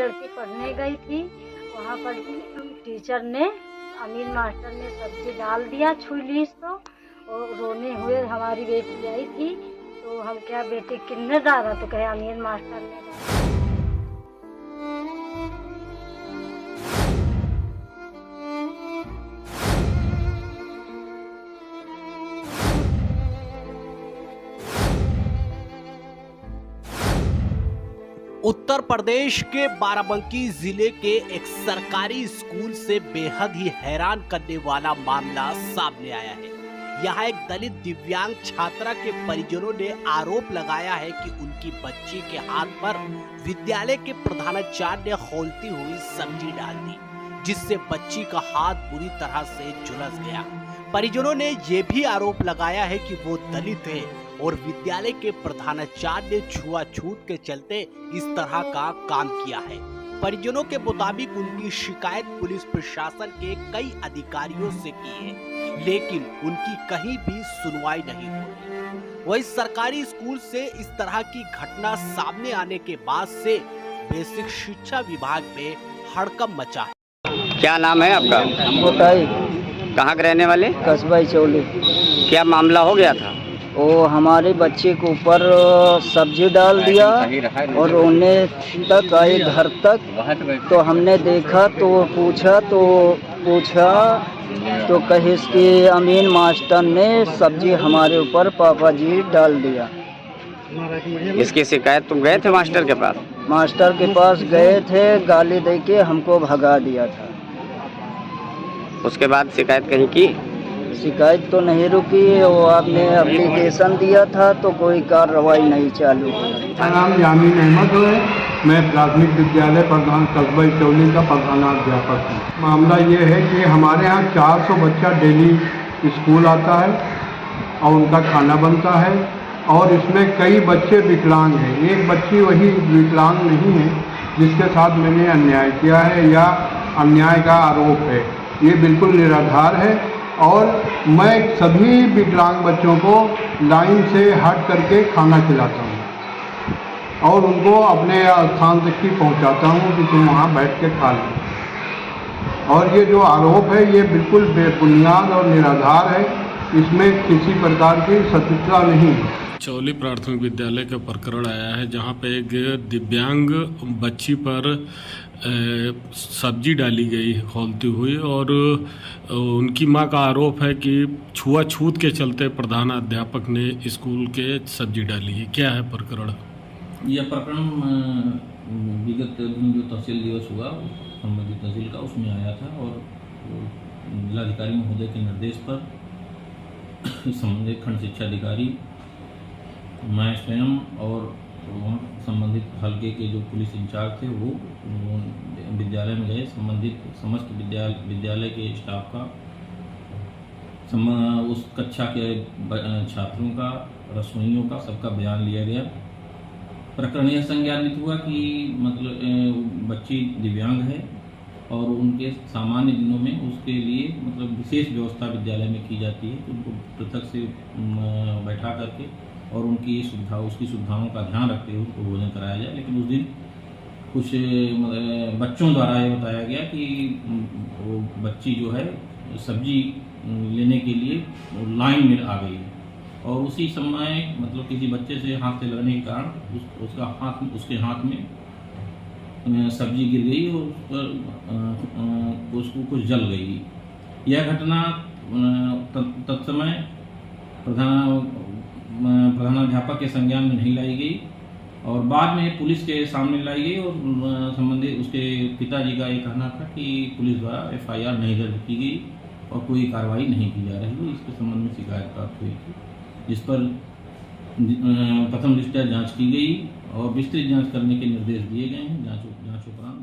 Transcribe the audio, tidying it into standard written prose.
लड़की पढ़ने गई थी, वहाँ पर टीचर ने, अमीन मास्टर ने सब्जी डाल दिया छुईलीस तो, और रोने हुए हमारी बेटी आई थी। तो हम क्या बेटी किसने डाला, तो कहे अमीन मास्टर ने डाला। उत्तर प्रदेश के बाराबंकी जिले के एक सरकारी स्कूल से बेहद ही हैरान करने वाला मामला सामने आया है। यहाँ एक दलित दिव्यांग छात्रा के परिजनों ने आरोप लगाया है कि उनकी बच्ची के हाथ पर विद्यालय के प्रधानाचार्य ने खौलती हुई सब्जी डाल दी, जिससे बच्ची का हाथ बुरी तरह से झुलस गया। परिजनों ने ये भी आरोप लगाया है कि वो दलित है और विद्यालय के प्रधानाचार्य ने छुआछूत के चलते इस तरह का काम किया है। परिजनों के मुताबिक उनकी शिकायत पुलिस प्रशासन के कई अधिकारियों से की है, लेकिन उनकी कहीं भी सुनवाई नहीं हुई। वही सरकारी स्कूल से इस तरह की घटना सामने आने के बाद से बेसिक शिक्षा विभाग में हड़कंप मचा है। क्या नाम है आपका? बताइए। कहाँ के रहने वाले? कस्बा चौली। क्या मामला हो गया था? वो हमारे बच्चे के ऊपर सब्जी डाल दिया और रोने तक आई घर तक। तो हमने देखा तो पूछा तो कहे कि अमीन मास्टर ने सब्जी हमारे ऊपर पापा जी डाल दिया। इसकी शिकायत तुम गए थे मास्टर के पास? मास्टर के पास गए थे, गाली दे के हमको भगा दिया था। उसके बाद शिकायत कहीं की? शिकायत तो नहीं रुकी, वो आपने एप्लीकेशन दिया था तो कोई कार्रवाई नहीं चालू। मेरा नाम यामीन अहमद है, मैं प्राथमिक विद्यालय प्रधान कस्बा चौली का प्रधानाध्यापक हूँ। मामला ये है कि हमारे यहाँ 400 बच्चा डेली स्कूल आता है और उनका खाना बनता है, और इसमें कई बच्चे विकलांग हैं। एक बच्ची वही विकलांग नहीं है जिसके साथ मैंने अन्याय किया है या अन्याय का आरोप है। ये बिल्कुल निराधार है और मैं सभी विकलांग बच्चों को लाइन से हट करके खाना खिलाता हूँ और उनको अपने स्थान तक ही पहुँचाता हूँ कि तुम वहाँ बैठ के खा लो। और ये जो आरोप है ये बिल्कुल बेबुनियाद और निराधार है, इसमें किसी प्रकार की सत्यता नहीं है। चौली प्राथमिक विद्यालय का प्रकरण आया है जहाँ पे एक दिव्यांग बच्ची पर सब्जी डाली गई खौलती हुई, और उनकी मां का आरोप है कि छुआछूत के चलते प्रधान अध्यापक ने स्कूल के सब्जी डाली है। क्या है प्रकरण? यह प्रकरण विगत जो तहसील दिवस हुआ संबंधित तहसील का, उसमें आया था और जिलाधिकारी महोदय के निर्देश पर संबंधित खंड शिक्षा अधिकारी, मैं स्वयं और संबंधित हल्के के जो पुलिस इंचार्ज थे वो विद्यालय में गए। संबंधित समस्त विद्यालय के स्टाफ का, उस कक्षा के छात्रों का, रसोइयों का, सबका बयान लिया गया। प्रकरण यह संज्ञानित हुआ कि मतलब बच्ची दिव्यांग है और उनके सामान्य दिनों में उसके लिए मतलब विशेष व्यवस्था विद्यालय में की जाती है, तो उनको पृथक से बैठा करके और उनकी उसकी सुविधाओं का ध्यान रखते हुए उनको भोजन कराया जाए। लेकिन उस दिन कुछ बच्चों द्वारा ये बताया गया कि वो बच्ची जो है सब्जी लेने के लिए लाइन में आ गई और उसी समय मतलब किसी बच्चे से हाथ से लगने के कारण उसके हाथ में सब्जी गिर गई और उस पर उसको कुछ जल गई। यह घटना तत्समय प्रधानाध्यापक के संज्ञान में नहीं लाई गई और बाद में पुलिस के सामने लाई गई और संबंधित उसके पिताजी का ये कहना था कि पुलिस द्वारा FIR नहीं दर्ज की गई और कोई कार्रवाई नहीं की जा रही है। इसके संबंध में शिकायत प्राप्त हुई थी, जिस पर प्रथम दृष्टया जांच की गई और विस्तृत जांच करने के निर्देश दिए गए हैं। जांच उपरांत